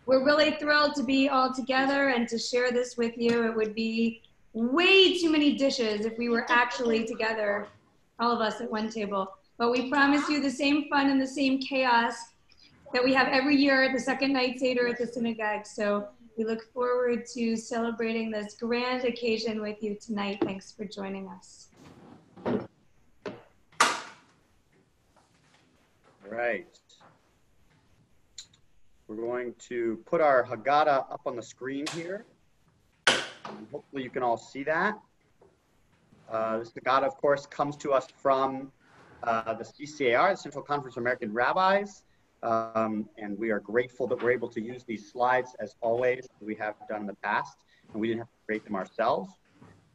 We're really thrilled to be all together and to share this with you. It would be way too many dishes if we were actually together, all of us at one table. But we promise you the same fun and the same chaos that we have every year at the second night Seder at the synagogue. So we look forward to celebrating this grand occasion with you tonight. Thanks for joining us. All right. We're going to put our Haggadah up on the screen here. Hopefully you can all see that. This Haggadah, of course, comes to us from the CCAR, the Central Conference of American Rabbis. And we are grateful that we're able to use these slides, as always, as we have done in the past, and we didn't have to create them ourselves.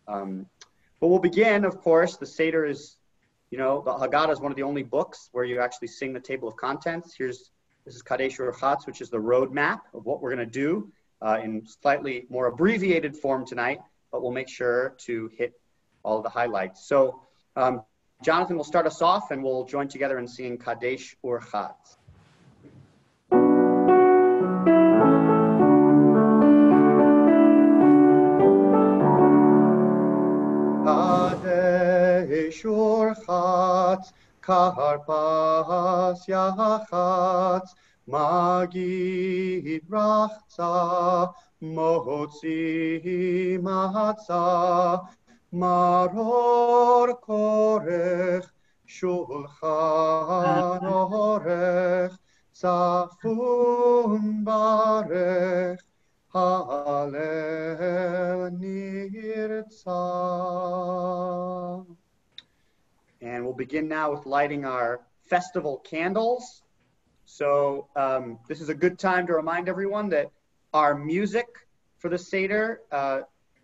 But we'll begin, of course. The Seder is, the Haggadah is one of the only books where you actually sing the table of contents. This is Kadesh Urchatz, which is the roadmap of what we're going to do in slightly more abbreviated form tonight, but we'll make sure to hit all of the highlights. So Jonathan will start us off, and we'll join together in singing Kadesh Urchatz. Kadesh Urchatz, Karpas Yachatz, Magid Rachza, Motzi Matzah, Maror Korech, Shulchan Orech, Zafun Barech, Halel Nirtzah. And we'll begin now with lighting our festival candles. So this is a good time to remind everyone that our music for the Seder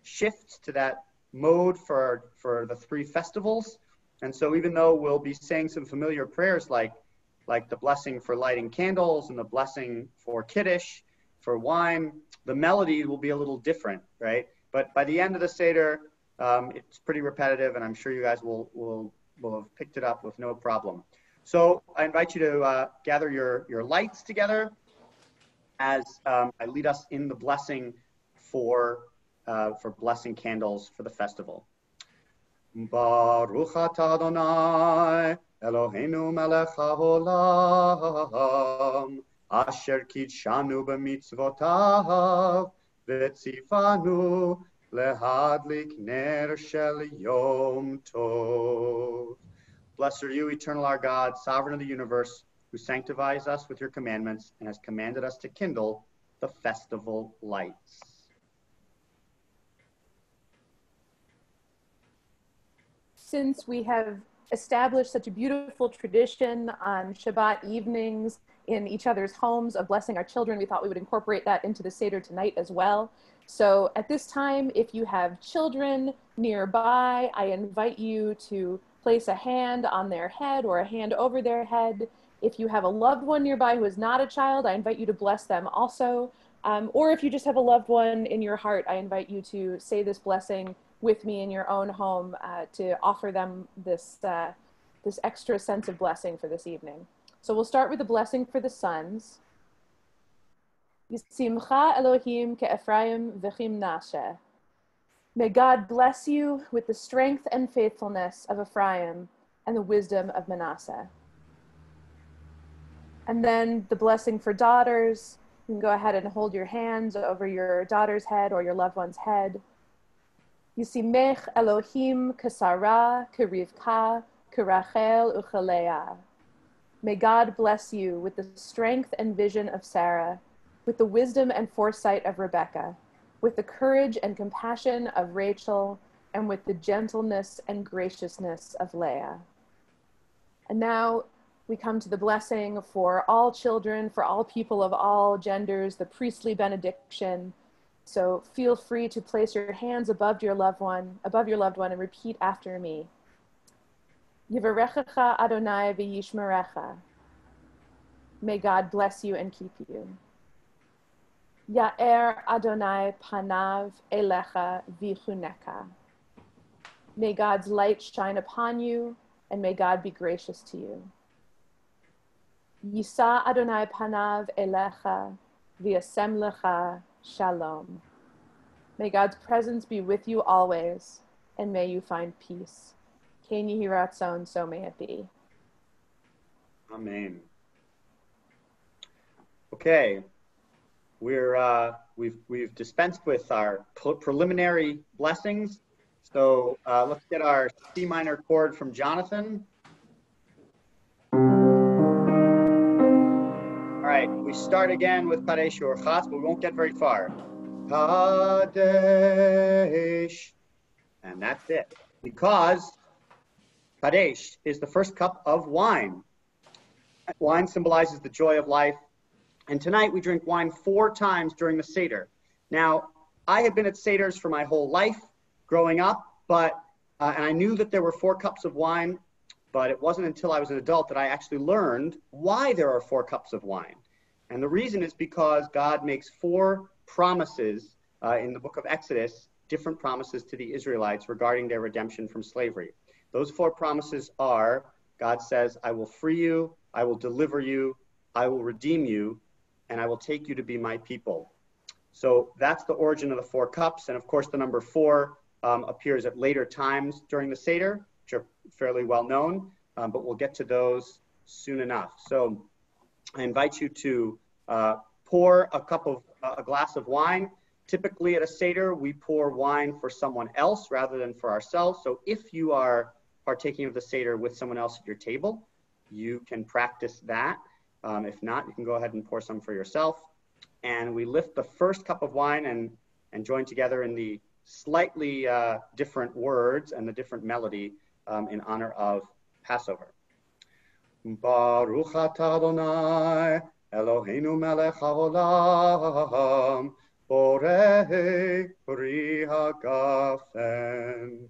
shifts to that mode for the three festivals. And so even though we'll be saying some familiar prayers like the blessing for lighting candles and the blessing for Kiddush, for wine, the melody will be a little different, right? But by the end of the Seder, it's pretty repetitive, and I'm sure you guys will have picked it up with no problem. So I invite you to gather your lights together as I lead us in the blessing for blessing candles for the festival. Baruch atah Adonai Eloheinu melech haolam asher kidshanu b'mitzvotav v'tzifanu lehadlik ner shel yom tov. Blessed are you, eternal our God, sovereign of the universe, who sanctifies us with your commandments and has commanded us to kindle the festival lights. Since we have established such a beautiful tradition on Shabbat evenings in each other's homes of blessing our children, we thought we would incorporate that into the Seder tonight as well. So at this time, if you have children nearby, I invite you to place a hand on their head or a hand over their head. If you have a loved one nearby who is not a child, I invite you to bless them also. Or if you just have a loved one in your heart, I invite you to say this blessing with me in your own home to offer them this extra sense of blessing for this evening. So we'll start with the blessing for the sons. Yisimcha Elohim ke'Ephraim v'chimnashe. May God bless you with the strength and faithfulness of Ephraim and the wisdom of Manasseh. And then the blessing for daughters. You can go ahead and hold your hands over your daughter's head or your loved one's head. Yisimech Elohim kesara, kerivka, kerachel uchalea. May God bless you with the strength and vision of Sarah, with the wisdom and foresight of Rebecca, with the courage and compassion of Rachel, and with the gentleness and graciousness of Leah. And now we come to the blessing for all children, for all people of all genders, the priestly benediction. So feel free to place your hands above your loved one, and repeat after me. Yivarechecha Adonai v'yishmerecha. May God bless you and keep you. Ya'er Adonai panav elecha v'chuneka. May God's light shine upon you, and may God be gracious to you. Yisa Adonai panav elecha v'yasem lecha shalom. May God's presence be with you always, and may you find peace. Ken yehi ratzon, so may it be. Amen. Okay, we've dispensed with our preliminary blessings. So let's get our C minor chord from Jonathan. All right, we start again with Kadesh Urchatz, but we won't get very far. Kadesh, and that's it. Because Kadesh is the first cup of wine. Wine symbolizes the joy of life. And tonight we drink wine 4 times during the Seder. Now, I have been at Seders for my whole life growing up, and I knew that there were 4 cups of wine, but it wasn't until I was an adult that I actually learned why there are 4 cups of wine. And the reason is because God makes 4 promises in the book of Exodus, different promises to the Israelites regarding their redemption from slavery. Those 4 promises are, God says, I will free you, I will deliver you, I will redeem you, and I will take you to be my people. So that's the origin of the 4 cups. And of course, the number 4 appears at later times during the Seder, which are fairly well known, but we'll get to those soon enough. So I invite you to pour a glass of wine. Typically at a Seder, we pour wine for someone else rather than for ourselves. So if you are partaking of the Seder with someone else at your table, you can practice that. If not, you can go ahead and pour some for yourself. And we lift the first cup of wine and join together in the slightly different words and the different melody in honor of Passover. Baruch atah Adonai Eloheinu melech haolam borei pri hagafen.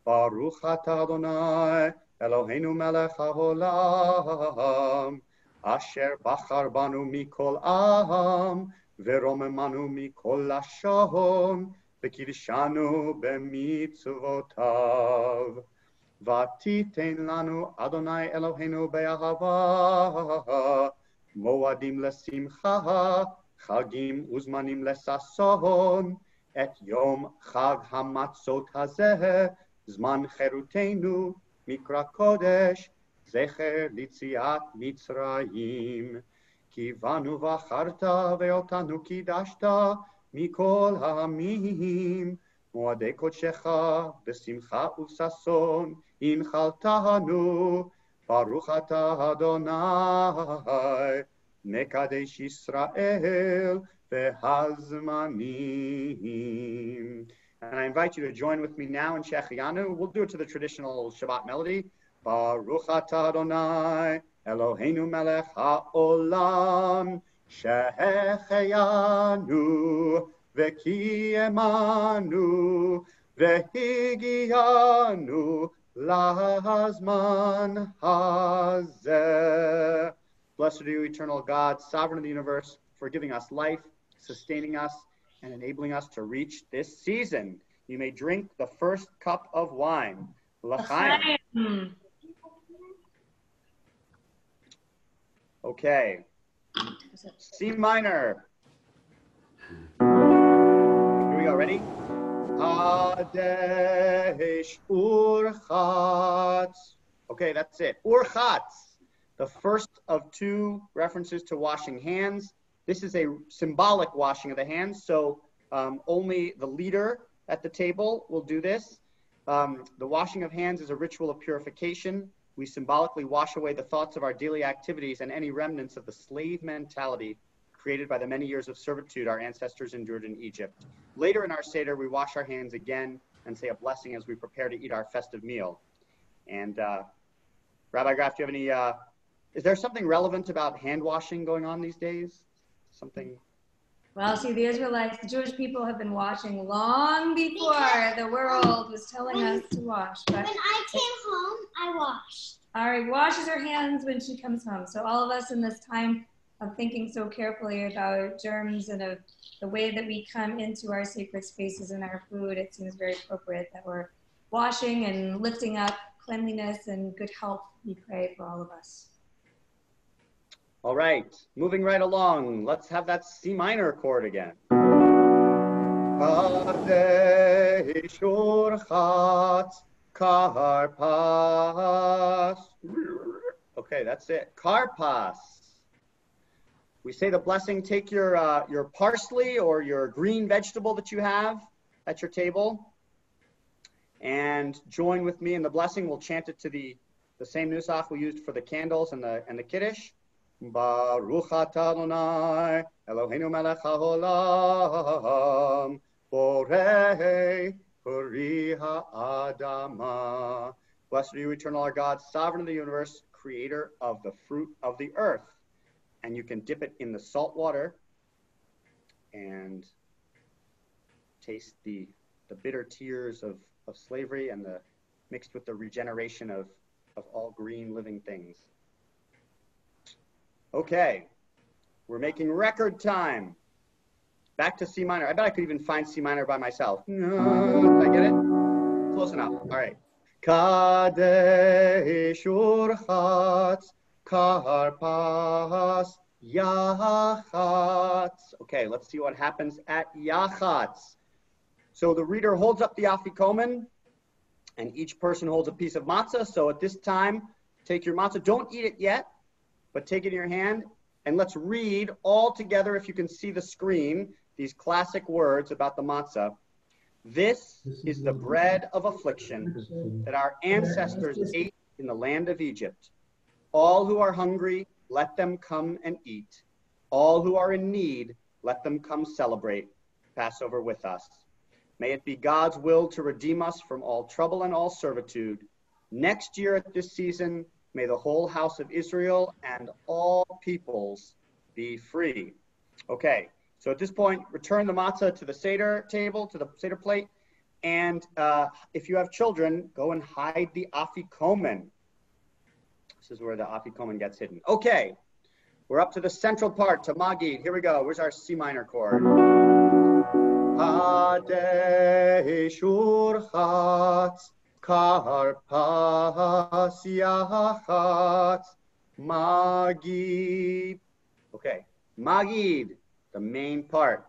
Baruch atah Adonai Eloheinu melech haolam asher bachar banu mikol am veromemanu mikol lashon v'kiddushanu b'mitzvotav. Vatiten lanu Adonai Eloheinu be'ahava moadim lesimcha chagim uzmanim lesason et yom chag hamatzot hazeh zman cherutenu mikra kodesh zecher litziat mitzrayim ki vanu vacharta ve'otanu kidashta mikol ha'amim moadei kodshecha besimcha usason inchaltanu baruch atah Adonai mekadesh Yisrael v'hazmanim. And I invite you to join with me now in Shechianu. We'll do it to the traditional Shabbat melody. Baruch atah Adonai Eloheinu melech haolam shehecheyanu v'kiyemanu v'higiyanu lazman hazeh. Blessed are you, eternal God, sovereign of the universe, for giving us life, sustaining us, and enabling us to reach this season. You may drink the first cup of wine. L'chaim. Okay. C minor. Here we go. Ready? Kadesh Urchatz. Okay, that's it. Urchatz. The first of 2 references to washing hands. This is a symbolic washing of the hands, so only the leader at the table will do this. The washing of hands is a ritual of purification. We symbolically wash away the thoughts of our daily activities and any remnants of the slave mentality created by the many years of servitude our ancestors endured in Egypt. Later in our Seder, we wash our hands again and say a blessing as we prepare to eat our festive meal. And Rabbi Graf, do you have any, is there something relevant about hand washing going on these days? Something? Well, see, the Israelites, the Jewish people have been washing long before the world was telling us to wash. But when I came home, I washed. Ari washes her hands when she comes home. So all of us in this time of thinking so carefully about germs and of the way that we come into our sacred spaces and our food, it seems very appropriate that we're washing and lifting up cleanliness and good health. We pray for all of us. All right, moving right along. Let's have that C minor chord again. Karpas. Okay, that's it. Karpas. We say the blessing. Take your parsley or your green vegetable that you have at your table, and join with me in the blessing. We'll chant it to the same nusach we used for the candles and the kiddush. Baruch atah Adonai Eloheinu melech haolam borei peri ha'adama. Blessed are you, eternal our God, sovereign of the universe, creator of the fruit of the earth. And you can dip it in the salt water and taste the bitter tears of slavery and mixed with the regeneration of all green living things. Okay, we're making record time. Back to C minor. I bet I could even find C minor by myself. Did I get it? Close enough. All right. Kadesh urchatz karpas yachatz. Okay, let's see what happens at yachatz. So the reader holds up the afikomen, and each person holds a piece of matzah. So at this time, take your matzah. Don't eat it yet, but take it in your hand, and let's read all together, if you can see the screen, these classic words about the matzah. This is the bread of affliction that our ancestors ate in the land of Egypt. All who are hungry, let them come and eat. All who are in need, let them come celebrate Passover with us. May it be God's will to redeem us from all trouble and all servitude. Next year at this season, may the whole house of Israel and all peoples be free. Okay, so at this point, return the matzah to the Seder table, to the Seder plate. And if you have children, go and hide the afikomen. This is where the afikomen gets hidden. Okay, we're up to the central part, to Magid. Here we go. Where's our C minor chord? Kadesh urchatz karpas yachatz Magid. Okay, Magid, the main part.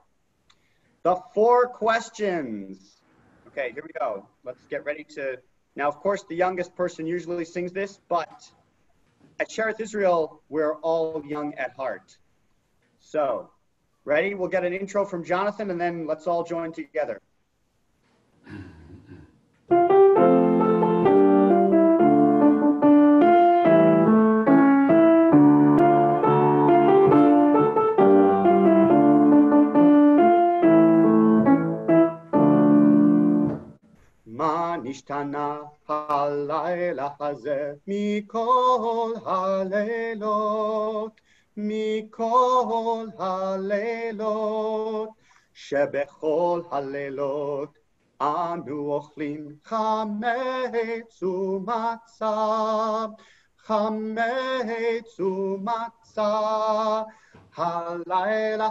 The 4 questions. Okay, here we go. Let's get ready to... Now, of course, the youngest person usually sings this, but at Sherith Israel, we're all young at heart. So, ready? We'll get an intro from Jonathan, and then let's all join together. Ma nishtana halayla hazeh mikol halelot mikol halelot shebechol halelot anu ochlim chametz umatzah halayla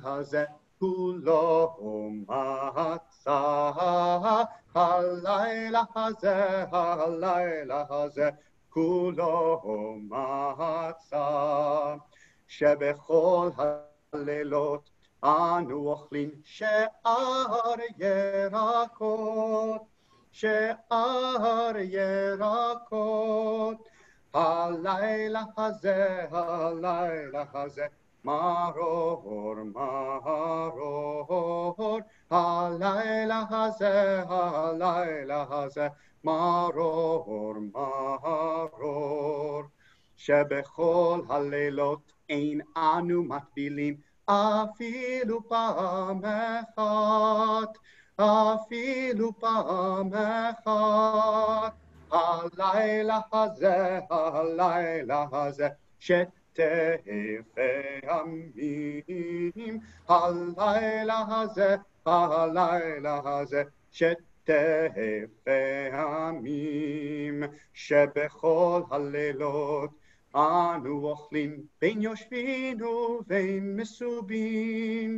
hazeh kulo matzah halayla hazeh kulo matzah shebechol halelot anu ochlin she'ar yerakot halayla hazeh maror halayla hazeh maror shebechol halelot ein anu matbilim afilu pa'am echat halayla hazeh Tehefehamim halayla hazeh Tehefehamim shebechol halelot anu ochlin ben yoshvinu vein mesubim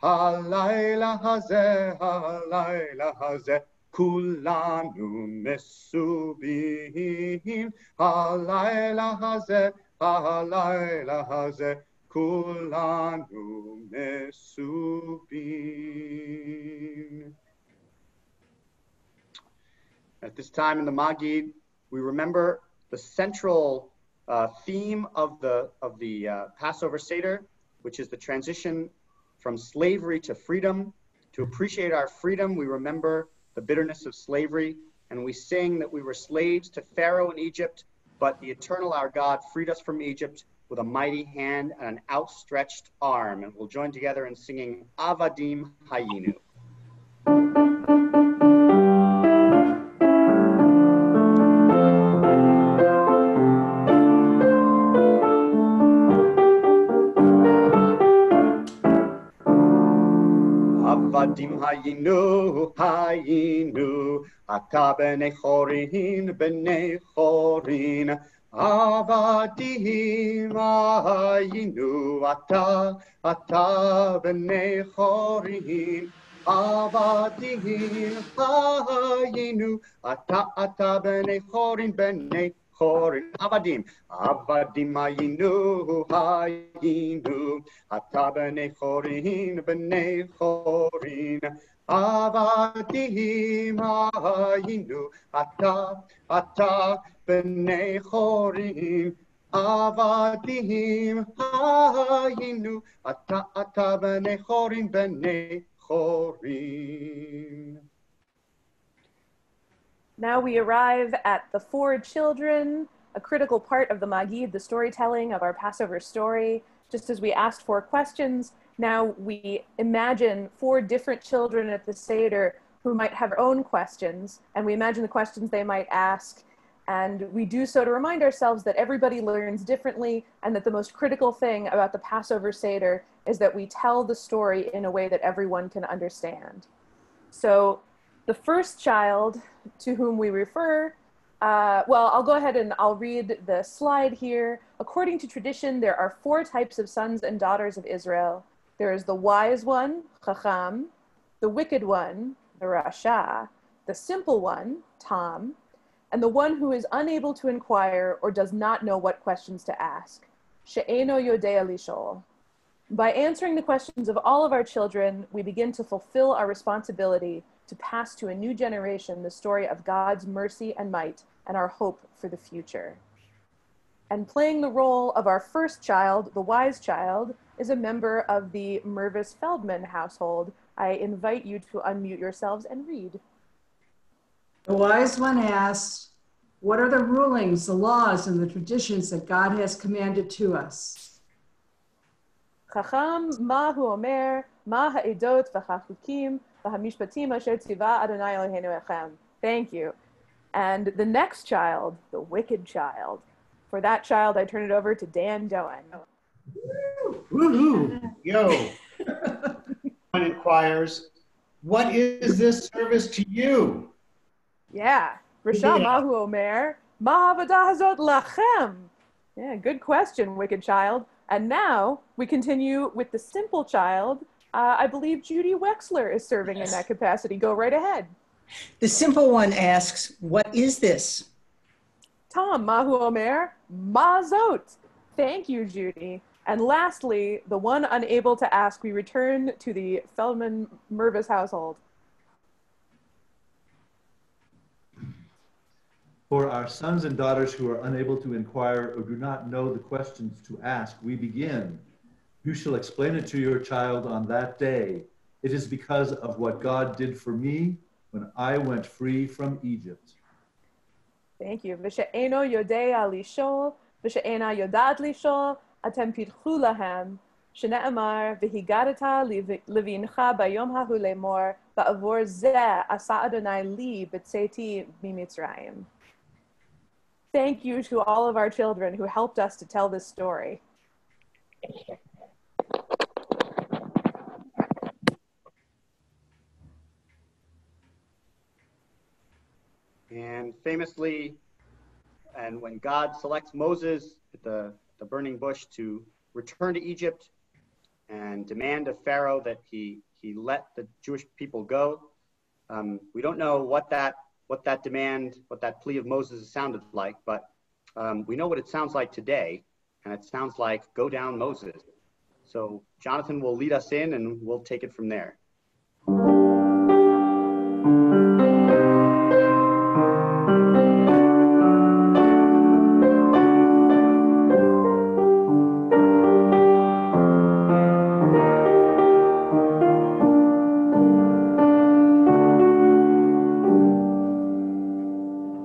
halayla hazeh כולנו מסובים, הלילה הזה, הלילה הזה, כולנו מסובים. At this time in the Magid, we remember the central theme of the Passover Seder, which is the transition from slavery to freedom. To appreciate our freedom, we remember the bitterness of slavery, and we sing that we were slaves to Pharaoh in Egypt, but the eternal our God freed us from Egypt with a mighty hand and an outstretched arm. And we'll join together in singing Avadim Hayinu. Avadim hayinu, hayinu, ata b'nei chorin, avadim hayinu, ata b'nei chorin, avadim hayinu, ata b'nei chorin, chorin, avadim hayinu, hayinu, ata b'nei chorin, avadim hayinu, ata b'nei chorin, avadim hayinu, ata b'nei chorin. Now we arrive at the four children, a critical part of the Magid, the storytelling of our Passover story. Just as we asked four questions, now we imagine four different children at the Seder who might have their own questions, and we imagine the questions they might ask. And we do so to remind ourselves that everybody learns differently, and that the most critical thing about the Passover Seder is that we tell the story in a way that everyone can understand. So the first child to whom we refer, well, I'll go ahead and I'll read the slide here. According to tradition, there are four types of sons and daughters of Israel. There is the wise one, Chacham, the wicked one, the Rasha, the simple one, Tam, and the one who is unable to inquire or does not know what questions to ask, She'eno Yodea Lishol. By answering the questions of all of our children, we begin to fulfill our responsibility to pass to a new generation the story of God's mercy and might and our hope for the future. And playing the role of our first child, the wise child, is a member of the Mervis Feldman household. I invite you to unmute yourselves and read. The wise one asks, what are the rulings, the laws, and the traditions that God has commanded to us? Chacham, ma hu omer, ma ha'edot v'chachukim, v'hamishpatim asher tziva Adonai Eloheinu echem. Thank you. And the next child, the wicked child. For that child, I turn it over to Dan Doan. Woohoo! Yo! One inquires, what is this service to you? Yeah. Rasha Mahu Omer, Mahavadah Hazot Lachem. Yeah, good question, wicked child. And now we continue with the simple child. I believe Judy Wexler is serving in that capacity. Go right ahead. The simple one asks, what is this? Tom, Mahu Omer, Mazot. Thank you, Judy. And lastly, the one unable to ask, we return to the Feldman Mervis household. For our sons and daughters who are unable to inquire or do not know the questions to ask, we begin. You shall explain it to your child on that day. It is because of what God did for me when I went free from Egypt. Thank you. V'she'eno yodea lishol, v'she'ena yodat lishol, atem pitchu lahem, shene'emar v'higadata levincha bayom hahu lemor, ba'avor zeh asa Adonai li b'tzeti mimitzrayim. Thank you to all of our children who helped us to tell this story. And famously, and when God selects Moses at the burning bush to return to Egypt and demand of Pharaoh that he let the Jewish people go, We don't know what that demand, what that plea of Moses sounded like, but we know what it sounds like today, and it sounds like, go down, Moses. So Jonathan will lead us in, and we'll take it from there.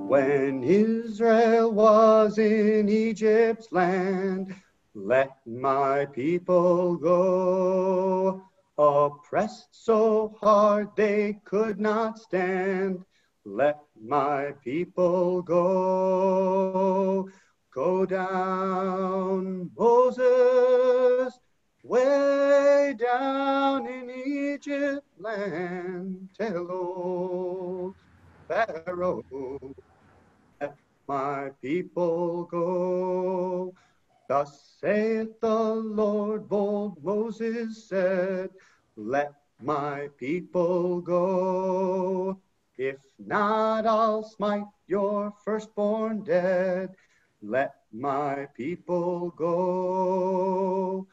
When Israel was in Egypt's land, let my people go. Oppressed so hard they could not stand, let my people go. Go down, Moses, way down in Egypt land. Tell old Pharaoh, let my people go. Thus saith the Lord, bold Moses said, let my people go. If not, I'll smite your firstborn dead. Let my people go.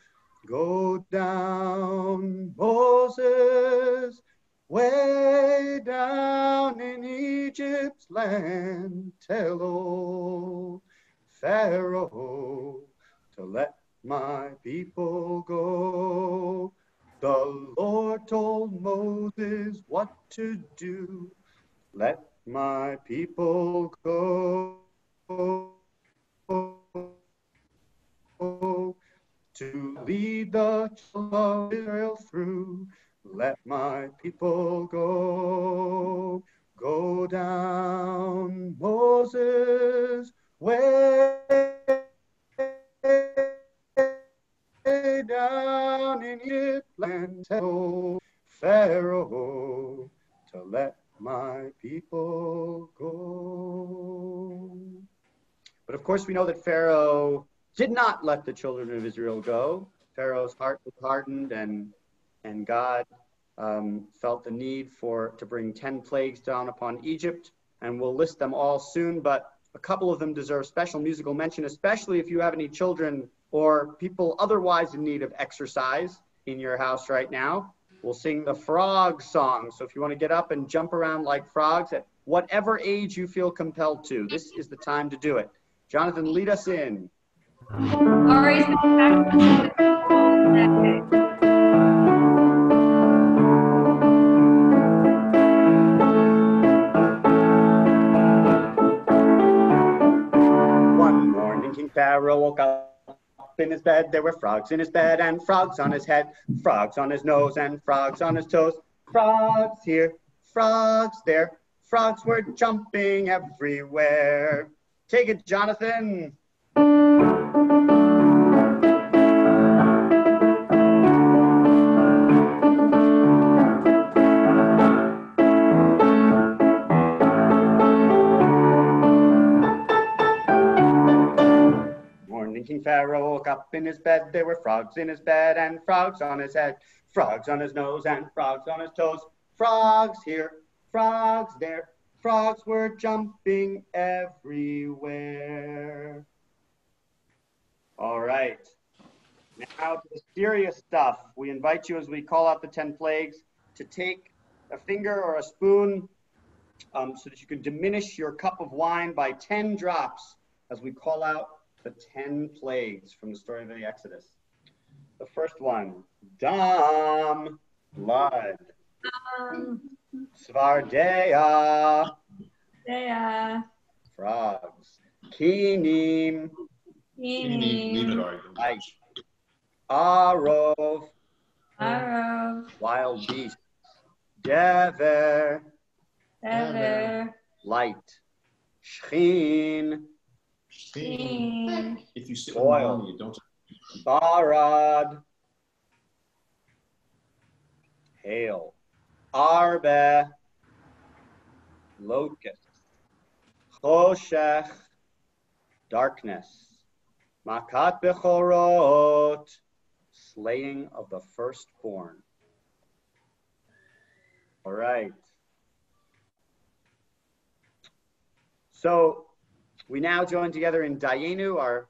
Go down, Moses, way down in Egypt's land. Tell old Pharaoh to let my people go. The Lord told Moses what to do. Let my people go. To lead the children of Israel through. Let my people go. Go down, Moses, way down in Egypt land. Tell Pharaoh to let my people go. But of course we know that Pharaoh did not let the children of Israel go. Pharaoh's heart was hardened, and God felt the need to bring 10 plagues down upon Egypt, and we'll list them all soon, but a couple of them deserve special musical mention, especially if you have any children or people otherwise in need of exercise in your house right now. We'll sing the frog song. So if you want to get up and jump around like frogs at whatever age you feel compelled to, this is the time to do it. Jonathan, lead us in. Ari's One morning King Pharaoh woke up in his bed. There were frogs in his bed and frogs on his head, frogs on his nose and frogs on his toes. Frogs here, frogs there, frogs were jumping everywhere. Take it, Jonathan. King Pharaoh woke up in his bed. There were frogs in his bed and frogs on his head, frogs on his nose and frogs on his toes. Frogs here, frogs there, frogs were jumping everywhere. All right, now to the serious stuff. We invite you, as we call out the 10 plagues, to take a finger or a spoon so that you can diminish your cup of wine by 10 drops as we call out the 10 plagues from the story of the Exodus. The first one, Dam, blood. Svardeya, frogs. Kinim, light. Arov, wild beasts. Dever, light. Shchin, if you sit soil. you don't. Barad, hail. Arbe, locust. Choshech, darkness. Makat bechorot, slaying of the firstborn. All right. So we now join together in Dayenu, our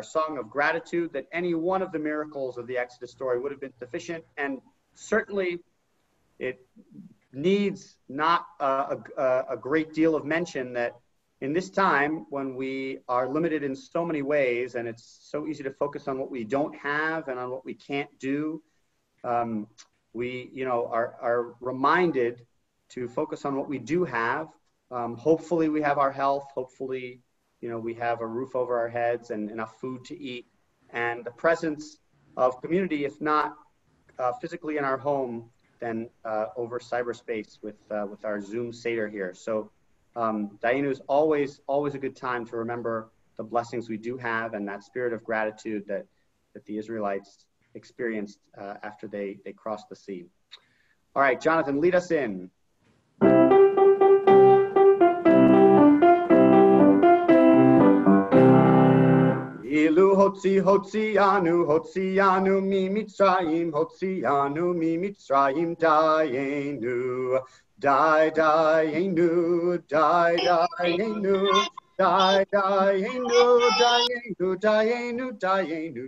song of gratitude, that any one of the miracles of the Exodus story would have been sufficient, and certainly it needs not a great deal of mention that in this time when we are limited in so many ways and it's so easy to focus on what we don't have and on what we can't do, we are reminded to focus on what we do have. Hopefully we have our health, hopefully we have a roof over our heads and enough food to eat, and the presence of community, if not physically in our home, then over cyberspace with our Zoom Seder here. So Dayenu is always a good time to remember the blessings we do have and that spirit of gratitude that the Israelites experienced after they crossed the sea. All right, Jonathan, lead us in. Ilu hotzianu mi Mitzrayim dayenu, dayenu, dayenu, dayenu, dayenu, dayenu, dayenu,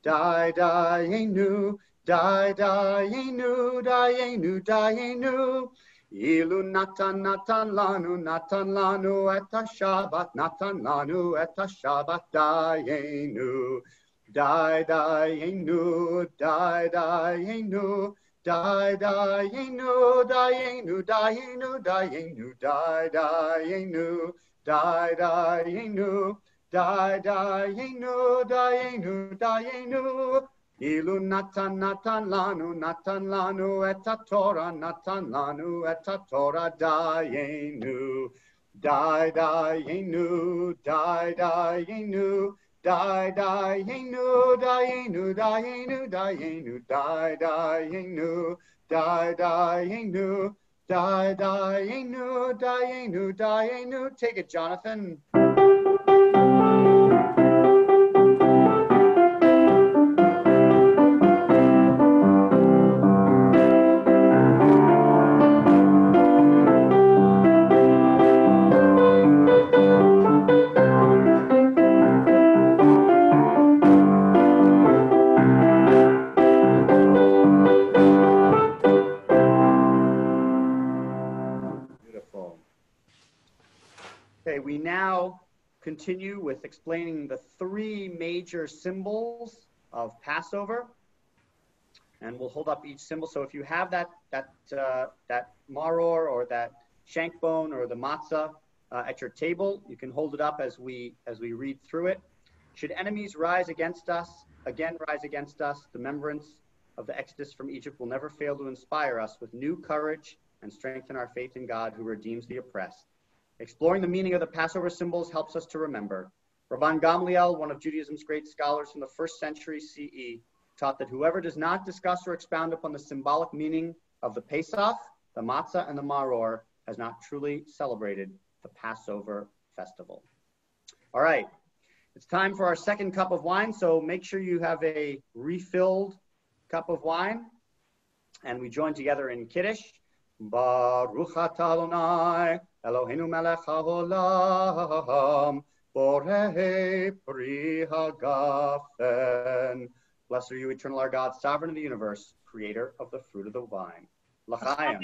dayenu, dayenu, dayenu, dayenu, dayenu. Ilu natan lanu et Shabbat, natan lanu et Shabbat dayenu, dayenu, dayenu, dayenu, dayenu, dayenu, dayenu, dayenu, dayenu, dayenu, dayenu, dayenu. Ilu natan lanu et Torah, natan lanu et Torah dayenu, dayenu, dayenu, dayenu, dayenu, dayenu, dayenu, dayenu, dayenu, dayenu, dayenu. Take it, Jonathan. Okay, we now continue with explaining the three major symbols of Passover, and we'll hold up each symbol. So if you have that maror or that shank bone or the matzah at your table, you can hold it up as we read through it. Should enemies rise against us, the remembrance of the Exodus from Egypt will never fail to inspire us with new courage and strengthen our faith in God who redeems the oppressed. Exploring the meaning of the Passover symbols helps us to remember. Rabban Gamliel, one of Judaism's great scholars from the 1st century CE, taught that whoever does not discuss or expound upon the symbolic meaning of the Pesach, the matzah, and the maror has not truly celebrated the Passover festival. All right, it's time for our second cup of wine, so make sure you have a refilled cup of wine, and we join together in Kiddush. Baruch atah Adonai Eloheinu melech haolam, borei pri hagafen. Blessed are you, eternal our God, sovereign of the universe, creator of the fruit of the vine. L'chaim.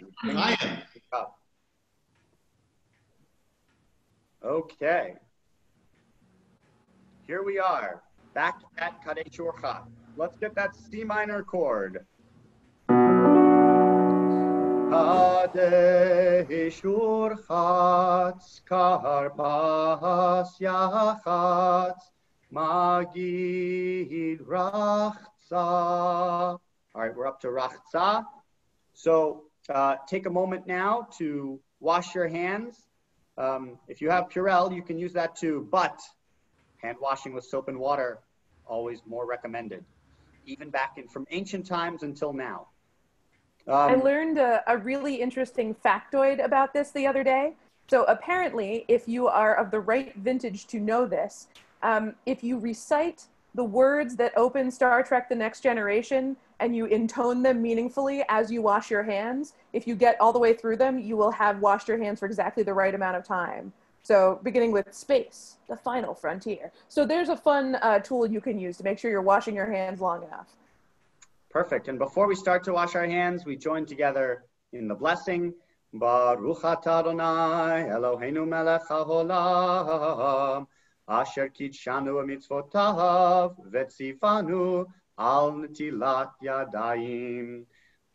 Okay. Here we are, back at Kadesh Orcha. Let's get that C minor chord. Kadesh Urchatz Karpas Yachatz Magid Rachza. All right, we're up to Rachza. So take a moment now to wash your hands. If you have Purell, you can use that too, but hand washing with soap and water, always more recommended, even back from ancient times until now. I learned a really interesting factoid about this the other day. So apparently, if you are of the right vintage to know this, if you recite the words that open Star Trek The Next Generation and you intone them meaningfully as you wash your hands, if you get all the way through them, you will have washed your hands for exactly the right amount of time. So beginning with space, the final frontier. So there's a fun tool you can use to make sure you're washing your hands long enough. Perfect. And before we start to wash our hands, we join together in the blessing. Baruch atah Adonai Eloheinu melech haolam asher kitshanu b'mitzvotav v'tzivanu al netilat yadayim.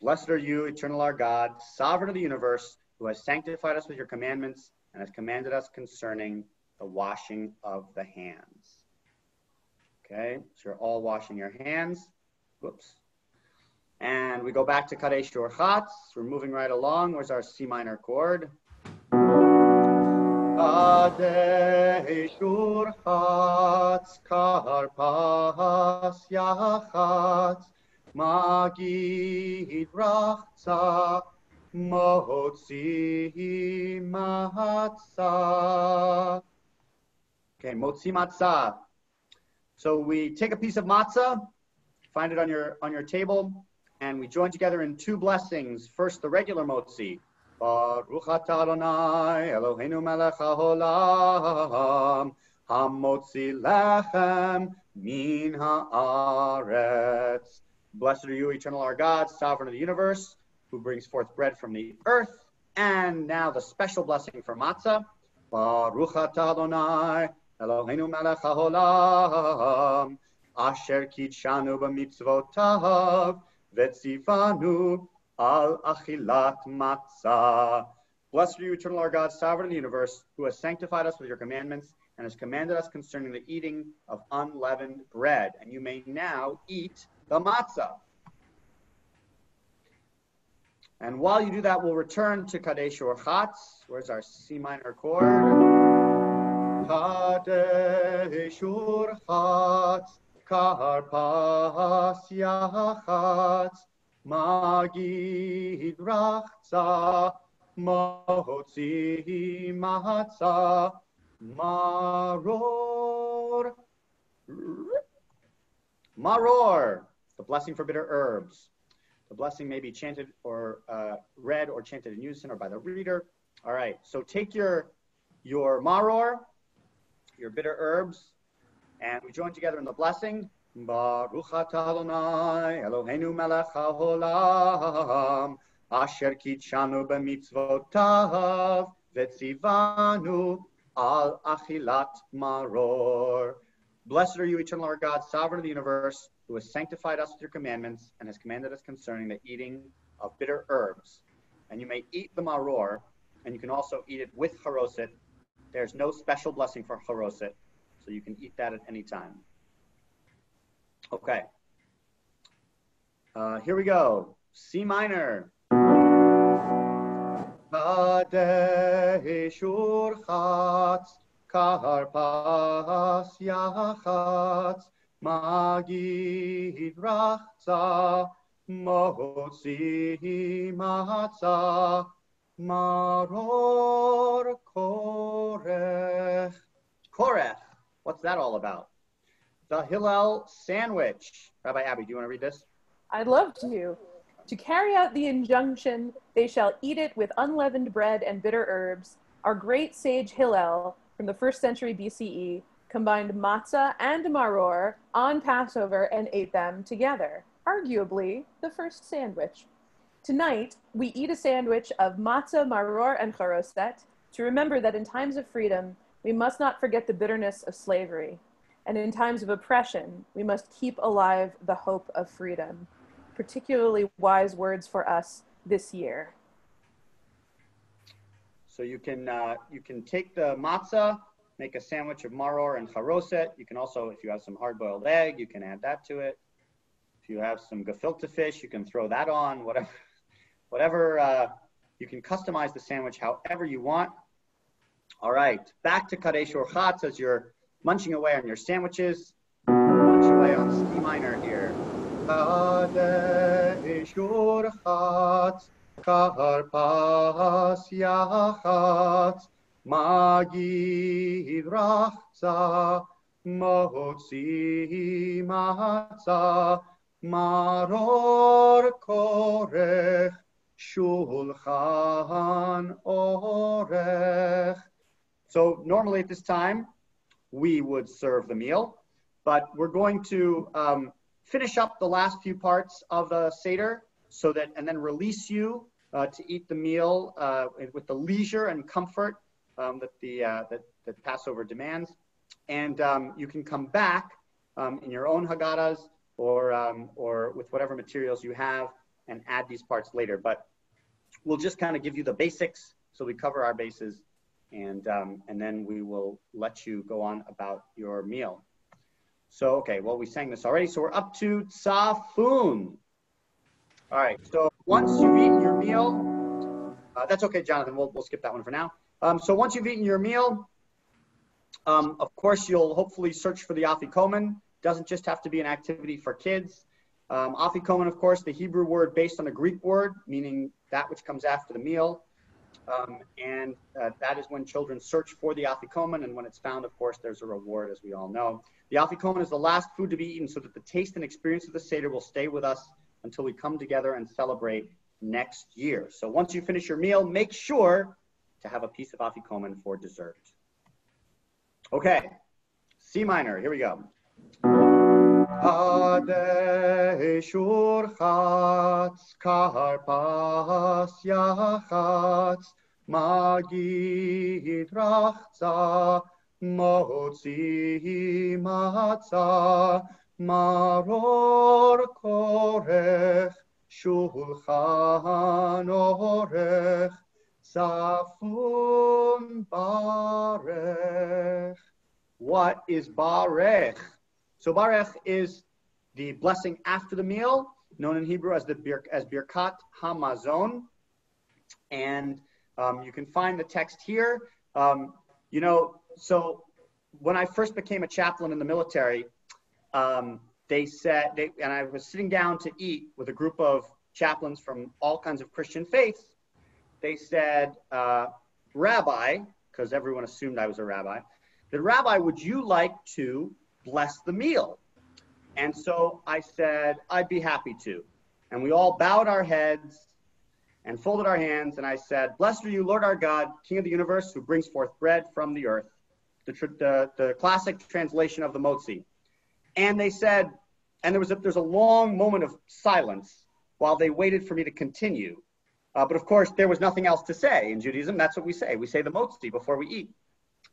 Blessed are you, eternal our God, sovereign of the universe, who has sanctified us with your commandments and has commanded us concerning the washing of the hands. Okay, so you're all washing your hands. Whoops. And we go back to Kadesh Urchatz. We're moving right along. Where's our C minor chord? Kadesh Urchatz karpas yachatz magid rachza motzi matzah. Okay, motzi matzah. So we take a piece of matzah, find it on your table, and we join together in two blessings. First, the regular motzi. Baruch atah Adonai Eloheinu melech haolam hamotzi lechem min haaretz. Blessed are you, eternal our God, sovereign of the universe, who brings forth bread from the earth. And now the special blessing for matzah. Baruch atah Adonai Eloheinu melech haolam asher kitshanu b'mitzvotav v'tzivanu al achilat matzah. Blessed are you, eternal our God, sovereign of the universe, who has sanctified us with your commandments and has commanded us concerning the eating of unleavened bread. And you may now eat the matzah. And while you do that, we'll return to Kadesh Urchatz. Where's our C minor chord? Kadesh Urchatz karpas yachatz magid rachza motzi matzah maror. The blessing for bitter herbs. The blessing may be chanted or read or chanted in unison or by the reader. All right, so take your maror, your bitter herbs, and we join together in the blessing. Baruch atah Adonai Eloheinu melech haolam asher kitshanu b'mitzvotav v'tzivanu al achilat maror. Blessed are you, eternal our God, sovereign of the universe, who has sanctified us with your commandments and has commanded us concerning the eating of bitter herbs. And you may eat the maror, and you can also eat it with haroset. There's no special blessing for haroset, so you can eat that at any time. Okay. Here we go. C minor. Kadesh Urchatz karpas yachatz magid rachza motzi matzah maror korech. Korech. What's that all about? The Hillel sandwich. Rabbi Abby, do you want to read this? I'd love to. To carry out the injunction, they shall eat it with unleavened bread and bitter herbs, our great sage Hillel from the 1st century BCE combined matzah and maror on Passover and ate them together, arguably the first sandwich. Tonight, we eat a sandwich of matzah, maror, and charoset to remember that in times of freedom, we must not forget the bitterness of slavery. And in times of oppression, we must keep alive the hope of freedom. Particularly wise words for us this year. So you can take the matzah, make a sandwich of maror and charoset. You can also, if you have some hard-boiled egg, you can add that to it. If you have some gefilte fish, you can throw that on. Whatever. You can customize the sandwich however you want. All right, back to Kadesh Urchatz as you're munching away on your sandwiches. Munch away on C minor here. Kadesh Urchatz karpas yachatz magid rachza motzi matzah maror korech, shulchan orech. So normally at this time, we would serve the meal, but we're going to finish up the last few parts of the Seder and then release you to eat the meal with the leisure and comfort that Passover demands. And you can come back in your own Haggadahs or with whatever materials you have and add these parts later. But we'll just kind of give you the basics so we cover our bases, and then we will let you go on about your meal. So, okay, well, we sang this already. So we're up to Tzafun. All right, so once you've eaten your meal, that's okay, Jonathan, we'll skip that one for now. So once you've eaten your meal, of course, you'll hopefully search for the Afikomen. Doesn't just have to be an activity for kids. Afikomen, of course, the Hebrew word based on a Greek word, meaning that which comes after the meal. And that is when children search for the Afikomen, and when it's found, of course, there's a reward, as we all know. The Afikomen is the last food to be eaten so that the taste and experience of the Seder will stay with us until we come together and celebrate next year. So once you finish your meal, make sure to have a piece of Afikomen for dessert. Okay, C minor, here we go. Ade shurchatz karpas yachatz magid rachza motzi matzah maror korech shulchan orech safun barech. What is barech? So barech is the blessing after the meal, known in Hebrew as Birkat Hamazon. And you can find the text here. So when I first became a chaplain in the military, they said, and I was sitting down to eat with a group of chaplains from all kinds of Christian faiths. They said, Rabbi, because everyone assumed I was a rabbi, said, Rabbi, would you like to bless the meal? And so I said, I'd be happy to. And we all bowed our heads and folded our hands. And I said, blessed are you, Lord our God, King of the universe, who brings forth bread from the earth. The classic translation of the Motzi. And they said, and there's a long moment of silence while they waited for me to continue. But of course, there was nothing else to say in Judaism. That's what we say. We say the Motzi before we eat.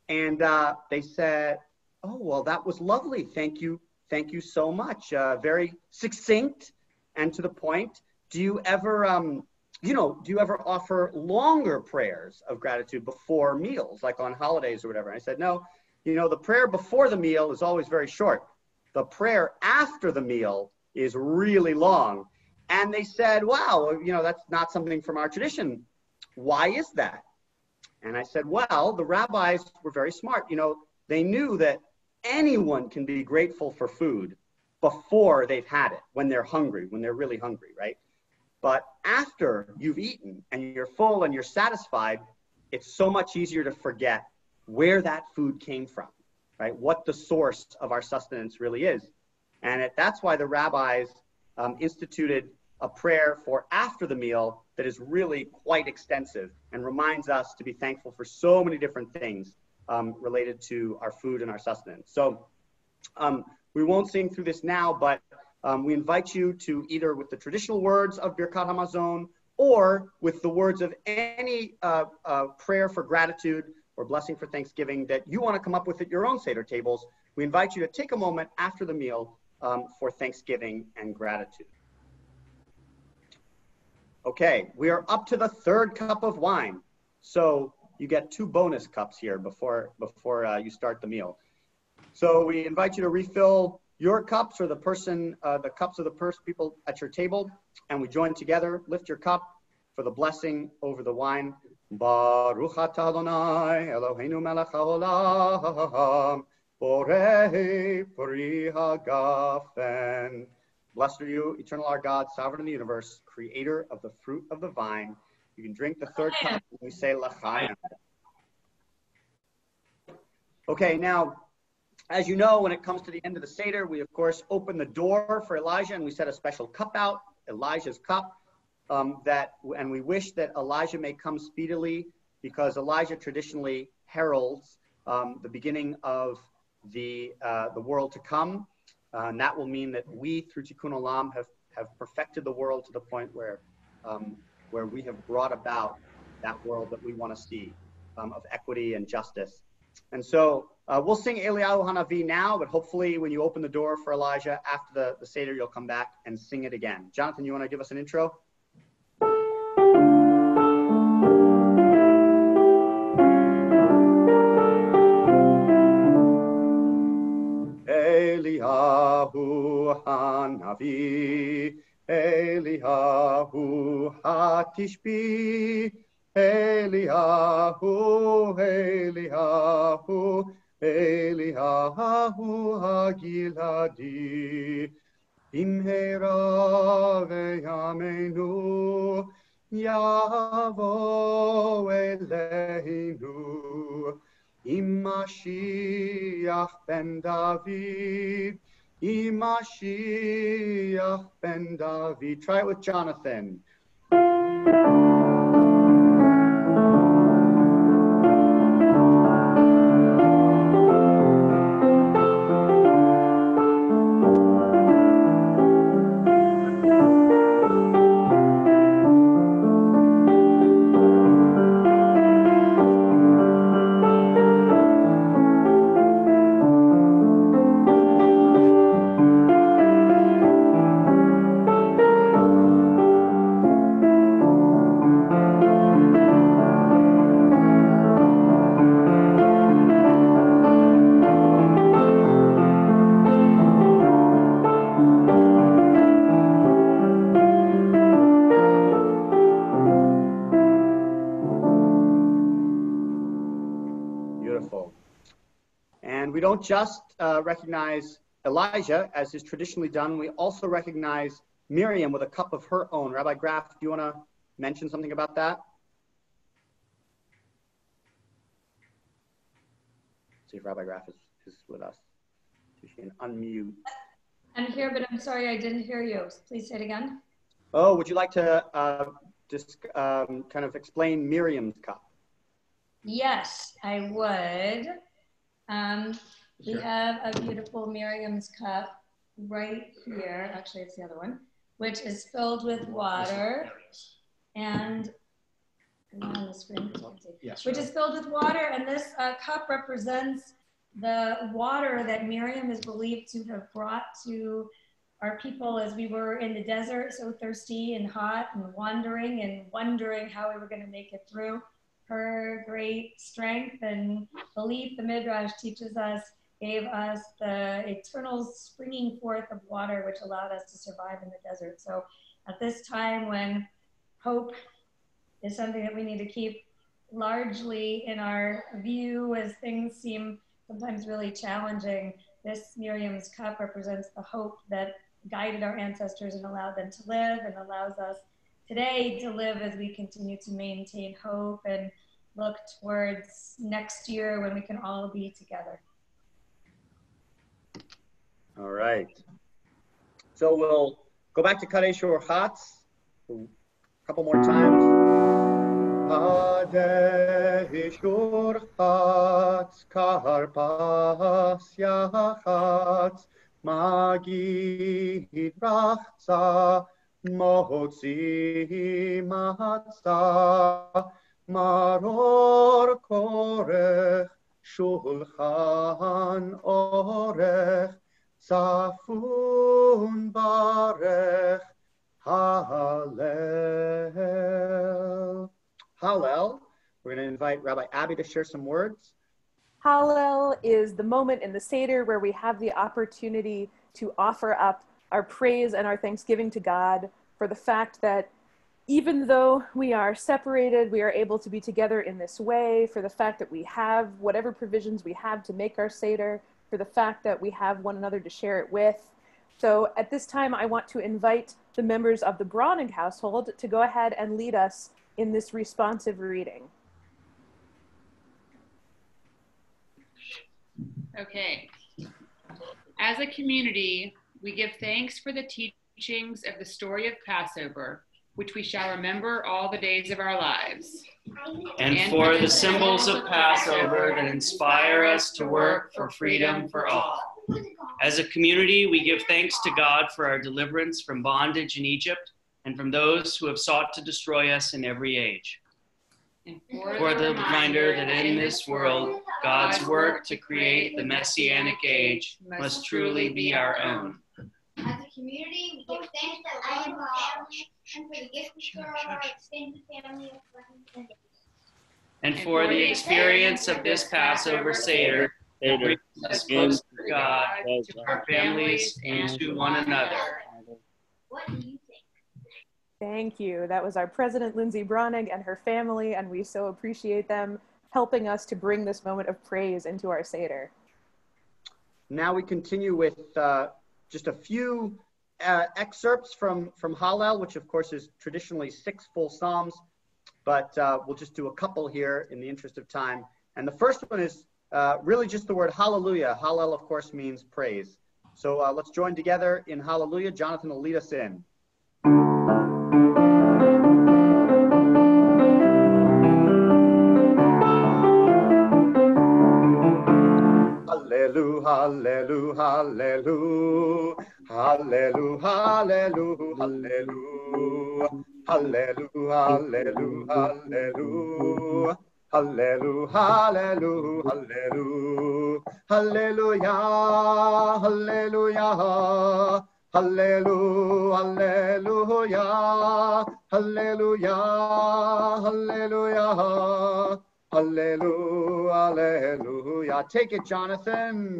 And they said, oh, well, that was lovely. Thank you. Thank you so much. Very succinct and to the point. Do you ever offer longer prayers of gratitude before meals, like on holidays or whatever? And I said, no, the prayer before the meal is always very short. The prayer after the meal is really long. And they said, wow, that's not something from our tradition. Why is that? And I said, well, the rabbis were very smart. They knew that anyone can be grateful for food before they've had it, when they're hungry, when they're really hungry, right? But after you've eaten and you're full and you're satisfied, it's so much easier to forget where that food came from, right? What the source of our sustenance really is. And that's why the rabbis instituted a prayer for after the meal that is really quite extensive and reminds us to be thankful for so many different things related to our food and our sustenance. So we won't sing through this now, but we invite you to either with the traditional words of Birkat Hamazon or with the words of any prayer for gratitude or blessing for Thanksgiving that you want to come up with at your own Seder tables. We invite you to take a moment after the meal for Thanksgiving and gratitude. Okay, we are up to the third cup of wine. So you get 2 bonus cups here before you start the meal. So we invite you to refill your cups or the cups of the people at your table, and we join together. Lift your cup for the blessing over the wine. Baruch atah Adonai Eloheinu melech haolam borei peri hagafen. Blessed are you, eternal our God, sovereign in the universe, creator of the fruit of the vine. You can drink the third cup when we say l'chaim. Okay, now, As you know, when it comes to the end of the Seder, we, of course, open the door for Elijah, and we set a special cup out, Elijah's cup, and we wish that Elijah may come speedily, because Elijah traditionally heralds the beginning of the world to come. And that will mean that we, through Tikkun Olam, have perfected the world to the point where we have brought about that world that we want to see, of equity and justice. And so we'll sing Eliyahu Hanavi now, but hopefully when you open the door for Elijah after the Seder, you'll come back and sing it again. Jonathan, you want to give us an intro? Eliyahu Hanavi, Eliyahu Hatishbi, Eliyahu, Eliyahu, Eliyahu Hagiladi, Imhera ve'yameinu, Yavo Eleinu, Mashiach ben David, Mashiach ben David. Try it with Jonathan. And we don't just recognize Elijah, as is traditionally done. We also recognize Miriam with a cup of her own. Rabbi Graf, do you want to mention something about that? See if Rabbi Graf is with us. She can unmute. I'm here, but I'm sorry I didn't hear you. Please say it again. Oh, would you like to just kind of explain Miriam's cup? Yes, I would. We have a beautiful Miriam's cup right here. Actually, it's the other one, which is filled with water. And on the screen, yes, which is filled with water. And this cup represents the water that Miriam is believed to have brought to our people as we were in the desert, so thirsty and hot and wondering how we were going to make it through. Her great strength and belief, the Midrash teaches us, gave us the eternal springing forth of water, which allowed us to survive in the desert. So at this time when hope is something that we need to keep largely in our view as things seem sometimes really challenging, this Miriam's cup represents the hope that guided our ancestors and allowed them to live, and allows us today to live as we continue to maintain hope and look towards next year when we can all be together. All right. So we'll go back to Kadesh Orchatz a couple more times. Kadesh Orchatz Karpas Yachatz Magid Rachza Motzi Matzah Maror Korech Shulchan Orech Safun Barech Hallel. Hallel. We're going to invite Rabbi Abby to share some words. Hallel is the moment in the Seder where we have the opportunity to offer up our praise and our thanksgiving to God for the fact that even though we are separated, we are able to be together in this way, for the fact that we have whatever provisions we have to make our Seder, for the fact that we have one another to share it with. So at this time, I want to invite the members of the Browning household to go ahead and lead us in this responsive reading. Okay, As a community, we give thanks for the teachings of the story of Passover, which we shall remember all the days of our lives. And for the symbols of Passover that inspire us to work for freedom for all. As a community, we give thanks to God for our deliverance from bondage in Egypt and from those who have sought to destroy us in every age. And For the reminder that in this world, God's work to create the Messianic age must truly be our own. As a community, we give thanks for our family and for the gift we share our extended family of friends and neighbors. And for the experience of this Passover Seder that brings us closer to God, to our families, and to one another. What do you think? Thank you. That was our president, Lindsay Bronig, and her family, and we so appreciate them helping us to bring this moment of praise into our Seder. Now we continue with just a few excerpts from Hallel, which of course is traditionally 6 full Psalms, but we'll just do a couple here in the interest of time. And the first one is really just the word hallelujah. Hallel, of course, means praise. So let's join together in hallelujah. Jonathan will lead us in. Hallelujah, hallelujah, hallelujah, hallelujah, hallelujah, hallelujah, hallelujah, hallelujah, hallelujah, hallelujah, hallelujah, hallelujah, hallelujah, hallelujah, hallelujah, hallelujah. Hallelujah, hallelujah. Take it, Jonathan.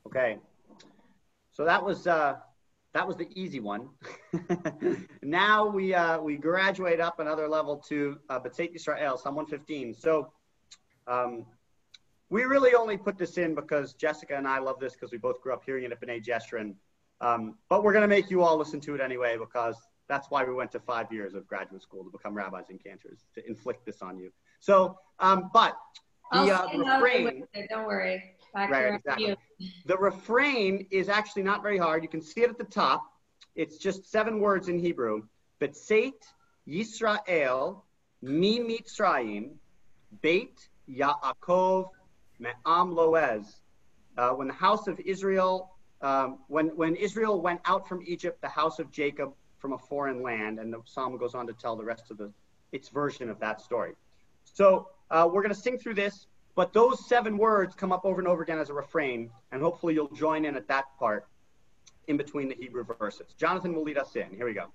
Okay, so that was the easy one. Now we graduate up another level to B'tzeit Yisrael, Psalm 115. So we really only put this in because Jessica and I love this because we both grew up hearing it at B'nai Jeshurun. But we're going to make you all listen to it anyway because that's why we went to 5 years of graduate school to become rabbis and cantors, to inflict this on you. So, but the refrain. Don't worry. Right, exactly. The refrain is actually not very hard. You can see it at the top. It's just 7 words in Hebrew. B'tzeit Yisrael mi Mitzrayim Beit Yaakov me'am loez. When the house of Israel, when Israel went out from Egypt, the house of Jacob from a foreign land, and the psalm goes on to tell the rest of its version of that story. So we're going to sing through this. But those 7 words come up over and over again as a refrain, and hopefully you'll join in at that part in between the Hebrew verses. Jonathan will lead us in. Here we go.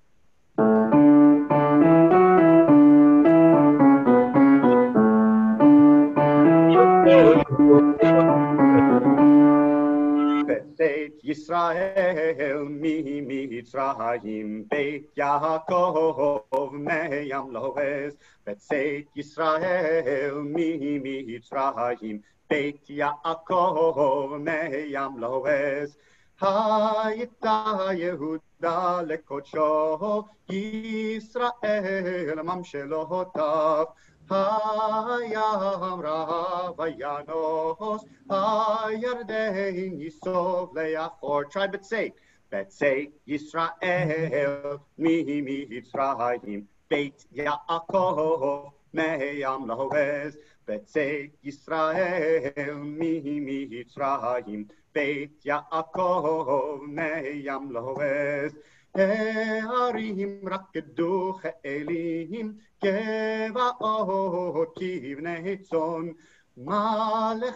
B'tzeit Yisrael mi Mitzrayim Beit Yaakov me'am loez. B'tzeit Yisrael mi Mitzrayim Beit Yaakov me'am loez. Hayita Yehuda lekodsho Yisrael mamshelotav. Hayam Ravayanos, Hayardein Yisov Leachor. Try B'tzeit. B'tzeit Yisrael mi Mitzrayim Beit Yaakov me'am loez. B'tzeit Yisrael mi Mitzrayim Beit Yaakov me'am loez. E'arim rakedu che'elim Gevaot kivnei tzon Malachayam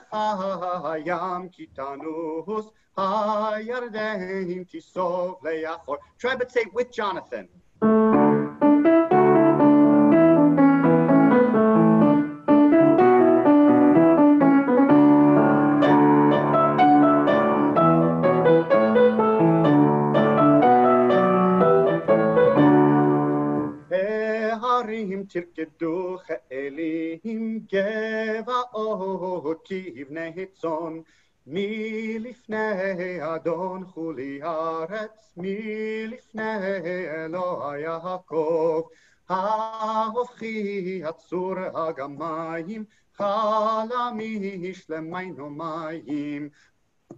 kitanus hayardeim tisov leachor. Try but say with Jonathan. Harim tirkedu che'elim gevaot kivnei hitzon milifnei Adon chuli haaretz milifnei Eloi Yaakov ha'hofchi hatzur hagamayim chalamish lemayno mayim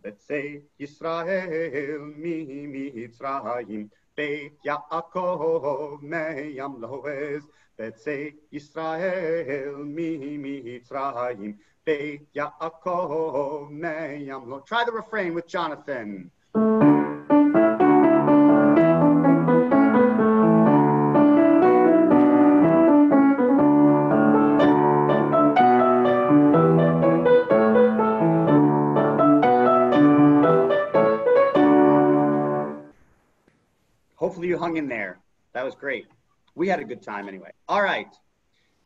Betzei Yisrael mi Mitzrayim Beit Yaakov meyam loez Betzei Yisrael mi Mitzrayim Beit Yaakov meyam lo. Try the refrain with Jonathan. Hopefully you hung in there. That was great. We had a good time anyway. All right.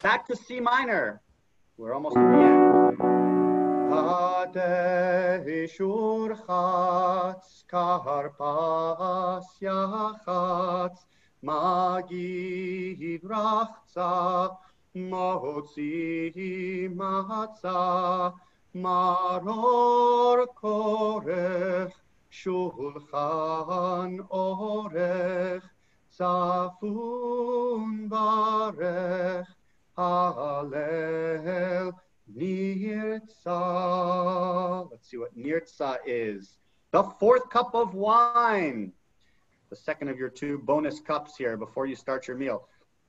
Back to C minor. We're almost at the end. Hadeshur chatz karpas yachatz magid rachza motzi matza maror korech Shulchan orech, zafun barech, halel nirtza. Let's see what nirtza is. The fourth cup of wine. The second of your two bonus cups here before you start your meal.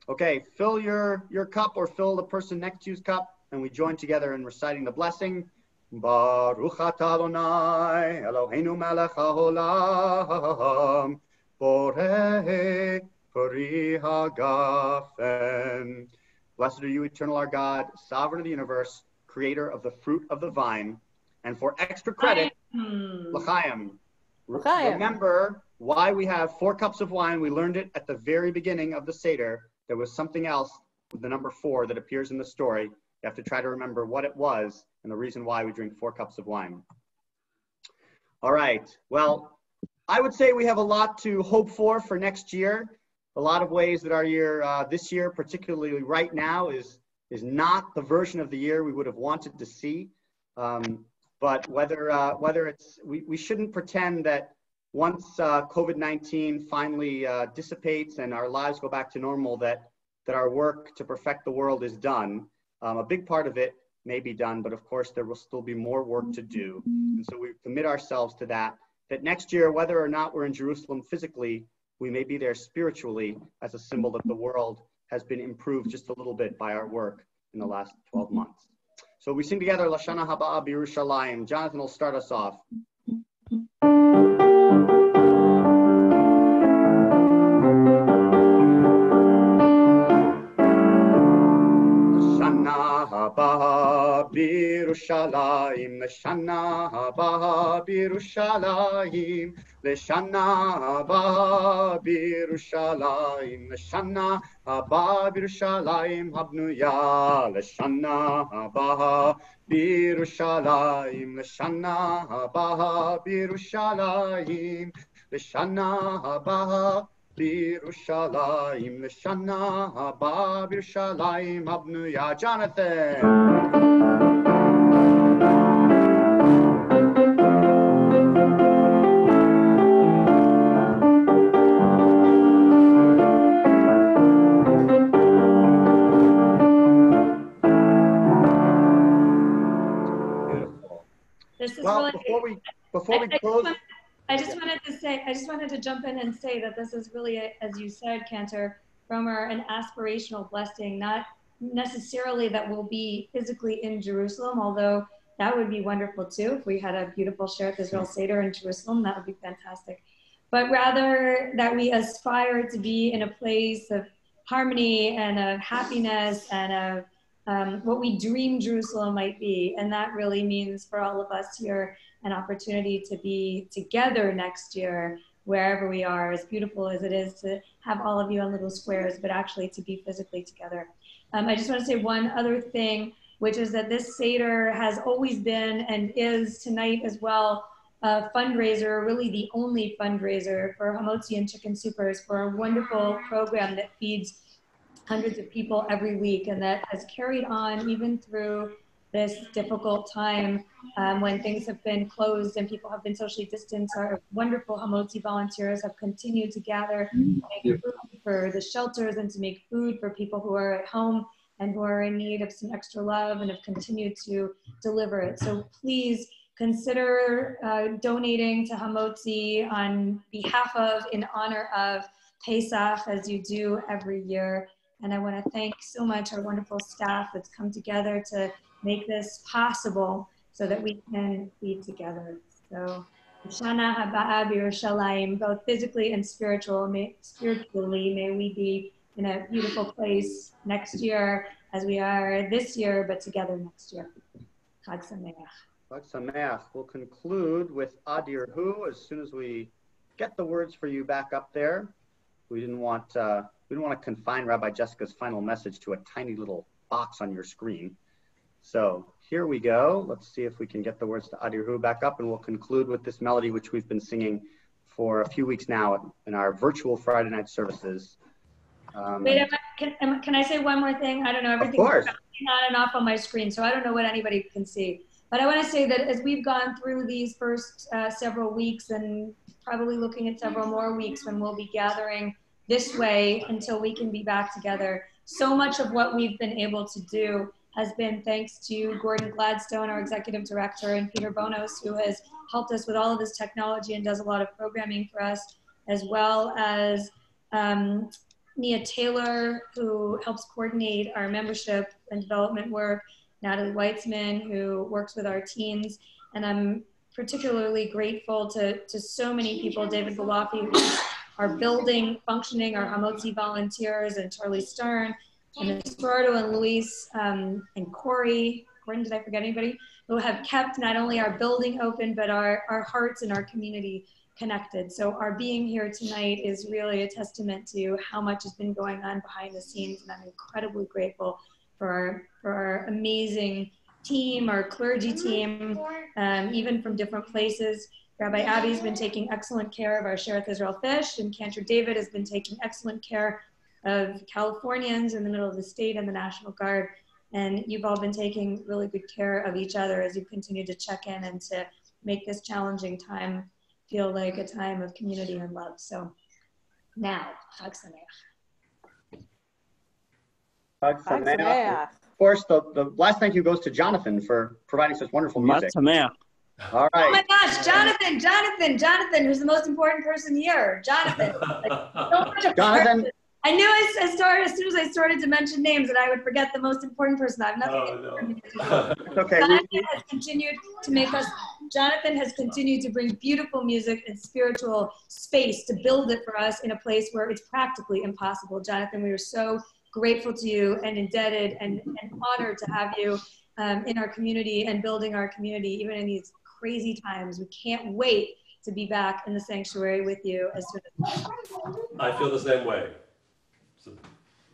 Okay, fill your cup or fill the person next to you's cup, and we join together in reciting the blessing. Baruch atah Adonai Eloheinu melech haolam borei peri hagafen. Blessed are you, eternal our God, sovereign of the universe, creator of the fruit of the vine. And for extra credit, l'chaim. Remember why we have 4 cups of wine. We learned it at the very beginning of the Seder. There was something else with the number 4 that appears in the story. You have to try to remember what it was and the reason why we drink 4 cups of wine. All right. Well, I would say we have a lot to hope for next year. A lot of ways that our year, this year, particularly right now, is not the version of the year we would have wanted to see. But whether it's, we shouldn't pretend that once COVID-19 finally dissipates and our lives go back to normal, that our work to perfect the world is done. A big part of it may be done, but of course there will still be more work to do. And so we commit ourselves to that next year, whether or not we're in Jerusalem physically, we may be there spiritually as a symbol that the world has been improved just a little bit by our work in the last 12 months. So we sing together Lashana Haba B'Yerushalayim. Jonathan will start us off. Haba B'Yerushalayim, Lashana Haba B'Yerushalayim, Lashana Haba B'Yerushalayim, Lashana Haba B'Yerushalayim, Habnuya, Lashana Haba B'Yerushalayim, Lashana Haba B'Yerushalayim, Lashana Haba B'Yerushalayim, Lashana Haba B'Yerushalayim, Habnuya. Jonathan. Beautiful. This is well, really, before we close. I just wanted to jump in and say that this is really, as you said, Cantor Frommer, an aspirational blessing, not necessarily that we'll be physically in Jerusalem, although that would be wonderful too. If we had a beautiful Sherith Israel Seder in Jerusalem, that would be fantastic. But rather that we aspire to be in a place of harmony and of happiness and of what we dream Jerusalem might be. And that really means for all of us here an opportunity to be together next year, wherever we are, as beautiful as it is to have all of you on little squares, but actually to be physically together. I just want to say one other thing, which is that this Seder has always been and is tonight as well a fundraiser, really the only fundraiser for Hamotzi and Chicken Soupers, for a wonderful program that feeds hundreds of people every week, and that has carried on even through this difficult time when things have been closed and people have been socially distanced. Our wonderful Hamotzi volunteers have continued to gather, make food for the shelters and to make food for people who are at home and who are in need of some extra love, and have continued to deliver it. So please consider donating to Hamotzi on behalf of, in honor of Pesach, as you do every year. And I want to thank so much our wonderful staff that's come together to make this possible so that we can be together. So, Shana Haba'a B'Yerushalayim, both physically and spiritually, may we be in a beautiful place next year as we are this year, but together next year. Chag Sameach. Chag Sameach. We'll conclude with Adir Hu as soon as we get the words for you back up there. We didn't want to confine Rabbi Jessica's final message to a tiny little box on your screen. So here we go. Let's see if we can get the words to Adir Hu back up, and we'll conclude with this melody, which we've been singing for a few weeks now in our virtual Friday night services. Wait, can I say one more thing? I don't know, everything's on and off on my screen, so I don't know what anybody can see. But I want to say that as we've gone through these first several weeks, and probably looking at several more weeks when we'll be gathering this way until we can be back together, so much of what we've been able to do has been thanks to Gordon Gladstone, our executive director, and Peter Bonos, who has helped us with all of this technology and does a lot of programming for us, as well as Nia Taylor, who helps coordinate our membership and development work, Natalie Weitzman, who works with our teens, and I'm particularly grateful to so many people, David Galafi, who are building, functioning, our Hamotzi volunteers, and Charlie Stern, and Esparto and Luis and Corey, Gordon, did I forget anybody? Who have kept not only our building open, but our hearts and our community connected. So our being here tonight is really a testament to how much has been going on behind the scenes, and I'm incredibly grateful for our amazing team, our clergy team, even from different places. Rabbi Abby's been taking excellent care of our Sherith Israel Fish, and Cantor David has been taking excellent care of Californians in the middle of the state and the National Guard. And you've all been taking really good care of each other as you continue to check in and to make this challenging time feel like a time of community and love. So now, Chag Sameach. Chag Sameach. Of course, the last thank you goes to Jonathan for providing such wonderful music. All right. Oh my gosh, Jonathan, who's the most important person here. Jonathan. Jonathan. I knew as soon as I started to mention names that I would forget the most important person. I have nothing It's okay. Jonathan has continued to bring beautiful music and spiritual space to build it for us in a place where it's practically impossible. Jonathan, we are so grateful to you and indebted and honored to have you in our community and building our community, even in these crazy times. We can't wait to be back in the sanctuary with you as soon as possible. I feel the same way.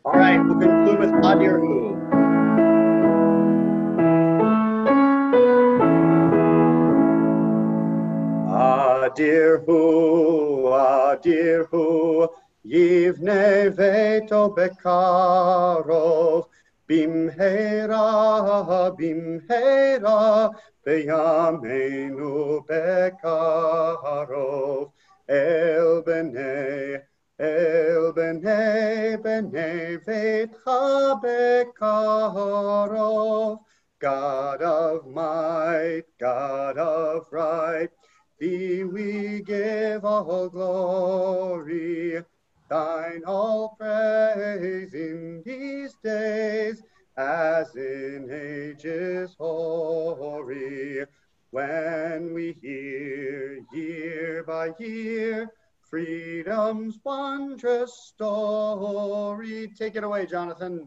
All right, we'll conclude with Adir Hu. Adir Hu, Yivne Veto Bekarov, Bimhera, Beyamenu Bekarov, El Bnei Veitcha Bekarov, God of might, God of right, thee we give all glory, thine all praise in these days, as in ages hoary, when we hear year by year freedom's wondrous story. Take it away, Jonathan.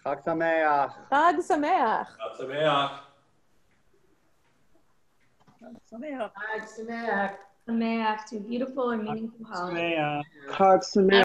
Chag Sameach. Chag Sameach. Sameach, two beautiful and meaningful holidays. Chag Sameach.